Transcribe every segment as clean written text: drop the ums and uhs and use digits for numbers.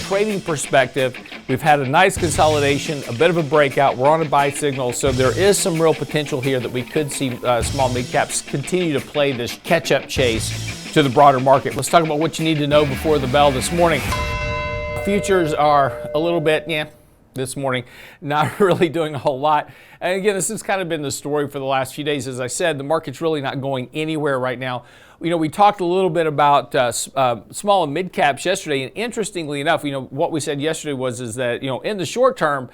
trading perspective, we've had a nice consolidation, a bit of a breakout. We're on a buy signal, so there is some real potential here that we could see small mid caps continue to play this catch-up chase to the broader market. Let's talk about what you need to know before the bell this morning. Futures are a little bit, this morning, not really doing a whole lot. And again, this has kind of been the story for the last few days. As I said, the market's really not going anywhere right now. We talked a little bit about small and mid caps yesterday, and interestingly enough, what we said yesterday is that in the short term,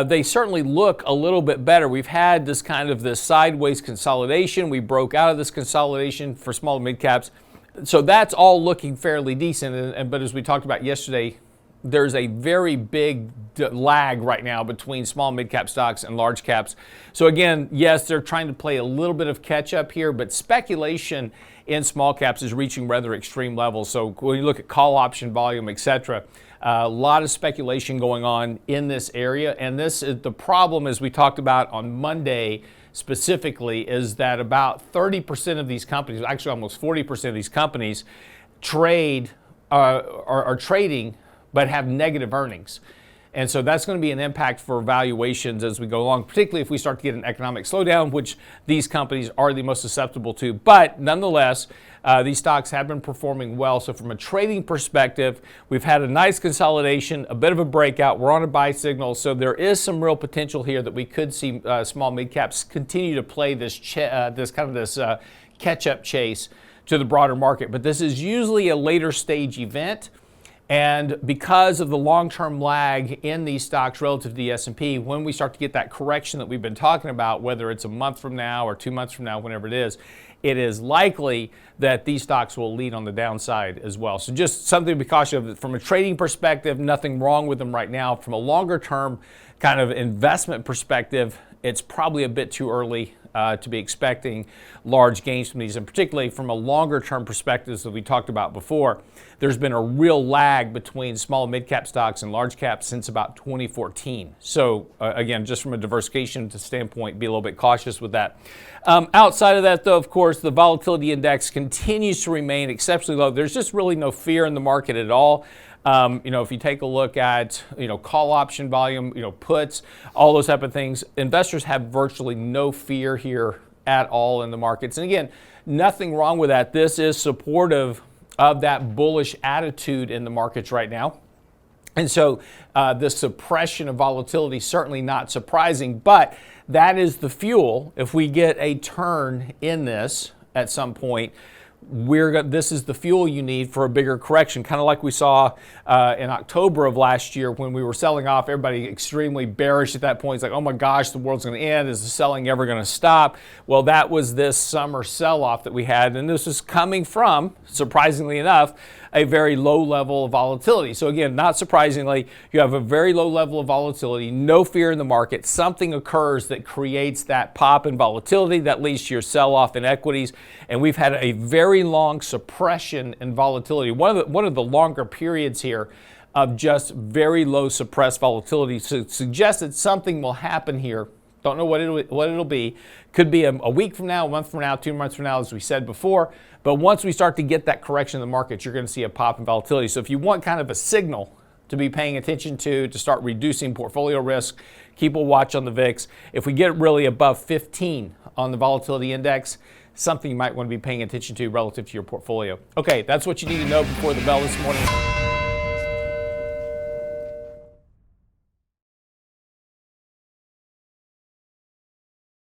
they certainly look a little bit better. We've had this sideways consolidation. We broke out of this consolidation for small and mid caps, so that's all looking fairly decent. But as we talked about yesterday, there's a very big lag right now between small and mid-cap stocks and large caps. So again, yes, they're trying to play a little bit of catch-up here, but speculation in small caps is reaching rather extreme levels. So when you look at call option volume, etc., a lot of speculation going on in this area. And this is the problem, as we talked about on Monday specifically, is that about 30% of these companies, actually almost 40% of these companies, are trading but have negative earnings. And so that's going to be an impact for valuations as we go along, particularly if we start to get an economic slowdown, which these companies are the most susceptible to. But nonetheless, these stocks have been performing well. So from a trading perspective, we've had a nice consolidation, a bit of a breakout. We're on a buy signal. So there is some real potential here that we could see small mid caps continue to play this catch-up chase to the broader market. But this is usually a later stage event. And because of the long-term lag in these stocks relative to the S&P, when we start to get that correction that we've been talking about, whether it's a month from now or 2 months from now, whenever it is likely that these stocks will lead on the downside as well. So just something to be cautious of. From a trading perspective, nothing wrong with them right now. From a longer-term kind of investment perspective, it's probably a bit too early to be expecting large gains from these, and particularly from a longer-term perspective, as we talked about before, there's been a real lag between small and mid-cap stocks and large caps since about 2014. So again, just from a diversification standpoint, be a little bit cautious with that. Outside of that, though, of course, the volatility index continues to remain exceptionally low. There's just really no fear in the market at all. If you take a look at, call option volume, puts, all those type of things, investors have virtually no fear here at all in the markets. And again, nothing wrong with that. This is supportive of that bullish attitude in the markets right now. And so the suppression of volatility is certainly not surprising, but that is the fuel. If we get a turn in this at some point, this is the fuel you need for a bigger correction, kind of like we saw in October of last year when we were selling off. Everybody extremely bearish at that point. It's like, oh my gosh, the world's going to end. Is the selling ever going to stop? Well, that was this summer sell-off that we had, and this was coming from, surprisingly enough, a very low level of volatility. So again, not surprisingly, you have a very low level of volatility, no fear in the market. Something occurs that creates that pop in volatility that leads to your sell-off in equities, and we've had a very long suppression in volatility. One of the longer periods here of just very low suppressed volatility suggests that something will happen here. Don't know what it'll be. Could be a week from now, a month from now, 2 months from now, as we said before. But once we start to get that correction in the markets, you're going to see a pop in volatility. So if you want kind of a signal to be paying attention to start reducing portfolio risk, keep a watch on the VIX. If we get really above 15 on the volatility index, something you might want to be paying attention to relative to your portfolio. Okay, that's what you need to know before the bell this morning.